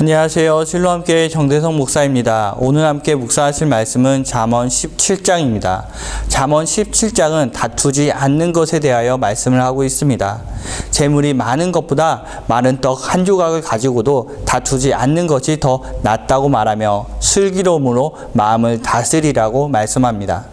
안녕하세요. 실로함께 정대성 목사입니다. 오늘 함께 묵상하실 말씀은 잠언 17장입니다. 잠언 17장은 다투지 않는 것에 대하여 말씀을 하고 있습니다. 재물이 많은 것보다 마른 떡 한 조각을 가지고도 다투지 않는 것이 더 낫다고 말하며 슬기로움으로 마음을 다스리라고 말씀합니다.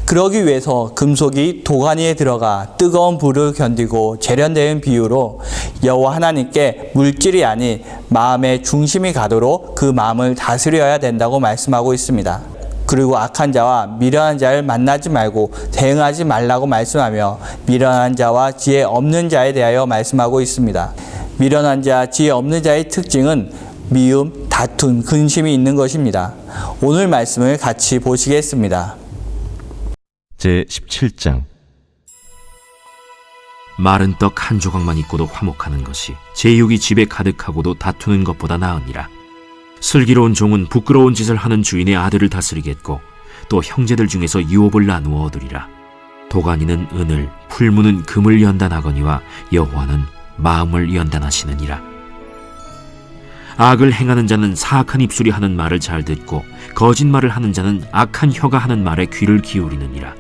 그러기 위해서 금속이 도가니에 들어가 뜨거운 불을 견디고 재련되는 비유로 여호와 하나님께 물질이 아닌 마음의 중심이 가도록 그 마음을 다스려야 된다고 말씀하고 있습니다. 그리고 악한 자와 미련한 자를 만나지 말고 대응하지 말라고 말씀하며 미련한 자와 지혜 없는 자에 대하여 말씀하고 있습니다. 미련한 자, 지혜 없는 자의 특징은 미움, 다툼, 근심이 있는 것입니다. 오늘 말씀을 같이 보시겠습니다. 제17장 마른 떡 한 조각만 있고도 화목하는 것이 제육이 집에 가득하고도 다투는 것보다 나으니라. 슬기로운 종은 부끄러운 짓을 하는 주인의 아들을 다스리겠고 또 형제들 중에서 유업을 나누어 얻으리라. 도가니는 은을, 풀무는 금을 연단하거니와 여호와는 마음을 연단하시느니라. 악을 행하는 자는 사악한 입술이 하는 말을 잘 듣고 거짓말을 하는 자는 악한 혀가 하는 말에 귀를 기울이느니라.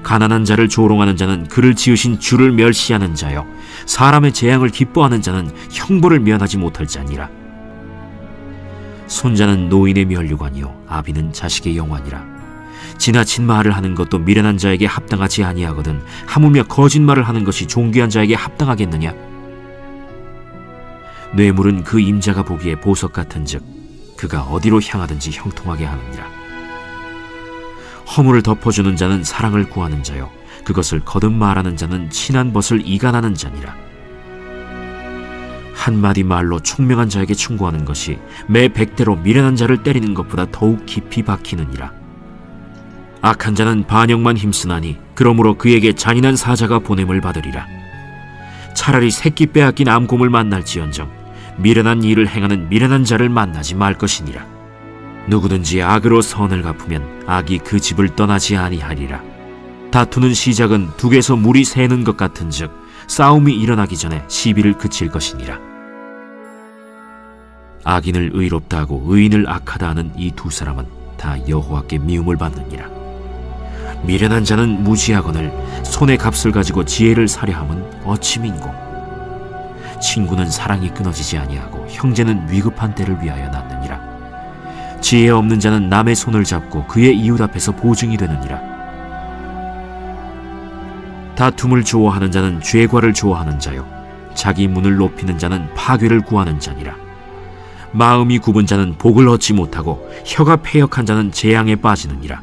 가난한 자를 조롱하는 자는 그를 지으신 주를 멸시하는 자요 사람의 재앙을 기뻐하는 자는 형벌을 면하지 못할 자니라. 손자는 노인의 면류관이요 아비는 자식의 영환이라. 지나친 말을 하는 것도 미련한 자에게 합당하지 아니하거든 하물며 거짓말을 하는 것이 존귀한 자에게 합당하겠느냐. 뇌물은 그 임자가 보기에 보석 같은즉 그가 어디로 향하든지 형통하게 하느니라. 허물을 덮어주는 자는 사랑을 구하는 자요 그것을 거듭 말하는 자는 친한 벗을 이간하는 자니라. 한마디 말로 총명한 자에게 충고하는 것이 매 100대로 미련한 자를 때리는 것보다 더욱 깊이 박히느니라. 악한 자는 반역만 힘쓰나니 그러므로 그에게 잔인한 사자가 보냄을 받으리라. 차라리 새끼 빼앗긴 암곰을 만날지언정 미련한 일을 행하는 미련한 자를 만나지 말 것이니라. 누구든지 악으로 선을 갚으면 악이 그 집을 떠나지 아니하리라. 다투는 시작은 둑에서 물이 새는 것 같은즉 싸움이 일어나기 전에 시비를 그칠 것이니라. 악인을 의롭다 하고 의인을 악하다 하는 이 두 사람은 다 여호와께 미움을 받느니라. 미련한 자는 무지하거늘 손의 값을 가지고 지혜를 사려함은 어찌 민고. 친구는 사랑이 끊어지지 아니하고 형제는 위급한 때를 위하여 낳느니라. 지혜 없는 자는 남의 손을 잡고 그의 이웃 앞에서 보증이 되느니라. 다툼을 좋아하는 자는 죄과를 좋아하는 자요 자기 문을 높이는 자는 파괴를 구하는 자니라. 마음이 굽은 자는 복을 얻지 못하고 혀가 패역한 자는 재앙에 빠지느니라.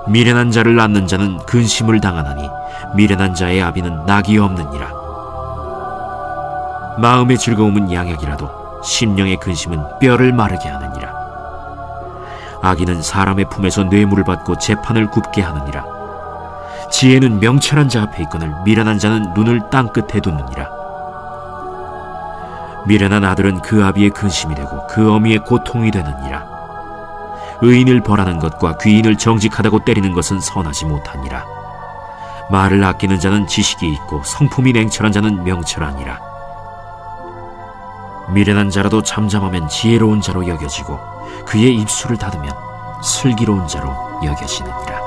미련한 자를 낳는 자는 근심을 당하나니 미련한 자의 아비는 낙이 없느니라. 마음의 즐거움은 양약이라도 심령의 근심은 뼈를 마르게 하느니라. 악인은 사람의 품에서 뇌물을 받고 재판을 굽게 하느니라. 지혜는 명철한 자 앞에 있거늘 미련한 자는 눈을 땅끝에 둡느니라. 미련한 아들은 그 아비의 근심이 되고 그 어미의 고통이 되느니라. 의인을 벌하는 것과 귀인을 정직하다고 때리는 것은 선하지 못하니라. 말을 아끼는 자는 지식이 있고 성품이 냉철한 자는 명철하니라. 미련한 자라도 잠잠하면 지혜로운 자로 여겨지고 그의 입술을 닫으면 슬기로운 자로 여겨지느니라.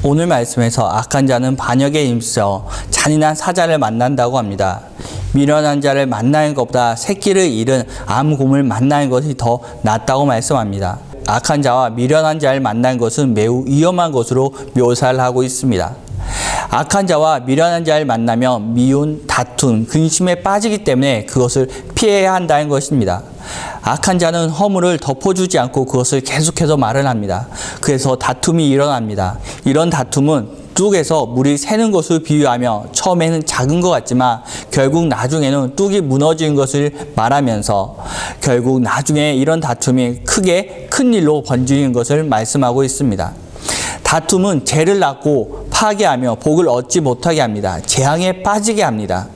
오늘 말씀에서 악한 자는 반역에 힘써 잔인한 사자를 만난다고 합니다. 미련한 자를 만나는 것보다 새끼를 잃은 암곰을 만나는 것이 더 낫다고 말씀합니다. 악한 자와 미련한 자를 만나는 것은 매우 위험한 것으로 묘사를 하고 있습니다. 악한 자와 미련한 자를 만나면 미운, 다툼, 근심에 빠지기 때문에 그것을 피해야 한다는 것입니다. 악한 자는 허물을 덮어주지 않고 그것을 계속해서 말을 합니다. 그래서 다툼이 일어납니다. 이런 다툼은 뚝에서 물이 새는 것을 비유하며 처음에는 작은 것 같지만 결국 나중에는 뚝이 무너지는 것을 말하면서 결국 나중에 이런 다툼이 크게 큰 일로 번지는 것을 말씀하고 있습니다. 다툼은 죄를 낳고 파괴하며 복을 얻지 못하게 합니다. 재앙에 빠지게 합니다.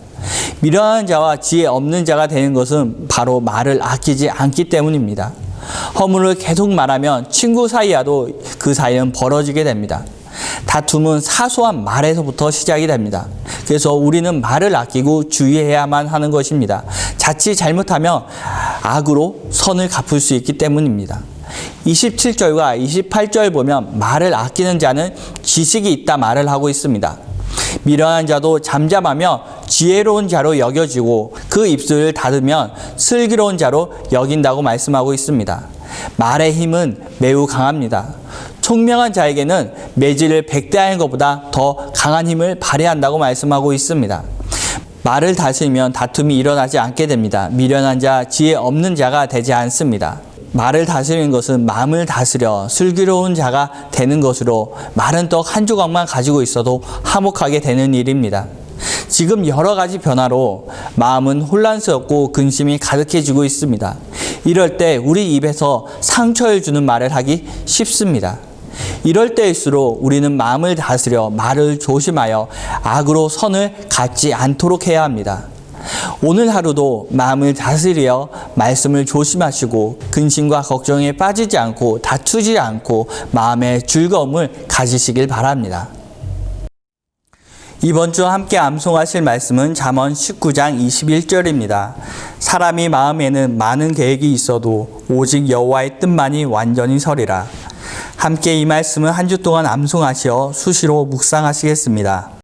미련한 자와 지혜 없는 자가 되는 것은 바로 말을 아끼지 않기 때문입니다. 허물을 계속 말하면 친구 사이와도 그 사이는 벌어지게 됩니다. 다툼은 사소한 말에서부터 시작이 됩니다. 그래서 우리는 말을 아끼고 주의해야만 하는 것입니다. 자칫 잘못하면 악으로 선을 갚을 수 있기 때문입니다. 27절과 28절 보면 말을 아끼는 자는 지식이 있다 말을 하고 있습니다. 미련한 자도 잠잠하며 지혜로운 자로 여겨지고 그 입술을 닫으면 슬기로운 자로 여긴다고 말씀하고 있습니다. 말의 힘은 매우 강합니다. 총명한 자에게는 매질을 백대하는 것보다 더 강한 힘을 발휘한다고 말씀하고 있습니다. 말을 다스리면 다툼이 일어나지 않게 됩니다. 미련한 자, 지혜 없는 자가 되지 않습니다. 말을 다스리는 것은 마음을 다스려 슬기로운 자가 되는 것으로 마른 떡 한 조각만 가지고 있어도 화목하게 되는 일입니다. 지금 여러 가지 변화로 마음은 혼란스럽고 근심이 가득해지고 있습니다. 이럴 때 우리 입에서 상처를 주는 말을 하기 쉽습니다. 이럴 때일수록 우리는 마음을 다스려 말을 조심하여 악으로 선을 갚지 않도록 해야 합니다. 오늘 하루도 마음을 다스려 말씀을 조심하시고 근심과 걱정에 빠지지 않고 다투지 않고 마음의 즐거움을 가지시길 바랍니다. 이번 주 함께 암송하실 말씀은 잠언 19장 21절입니다. 사람이 마음에는 많은 계획이 있어도 오직 여호와의 뜻만이 완전히 서리라. 함께 이 말씀을 한 주 동안 암송하시어 수시로 묵상하시겠습니다.